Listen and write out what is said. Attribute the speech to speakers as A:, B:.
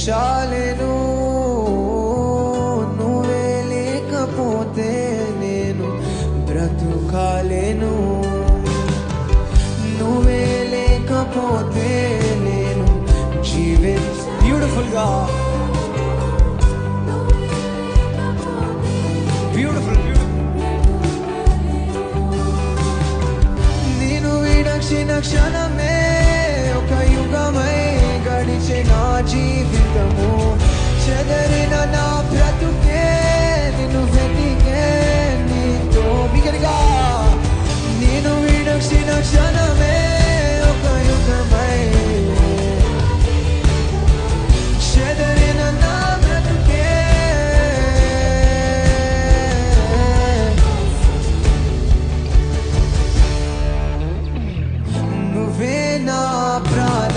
A: చాలెను. నువ్వే లేకపోతే నేను బ్రతుకాలేను. నువ్వే లేకపోతే నేను బ్యూటిఫుల్ గా బ్యూటిఫుల్ నేను విడచిన క్షణమే ఒక యుగమై గడిచే నా జీవితము. చెదరిన నా బ్రతుకే నిన్ను వెతికే నీతో బిగరగా. నేను విడచిన క్షణమే ఒక యుగమై చెదరిన నా బ్రతుకే. నువ్వే నా ప్రాణ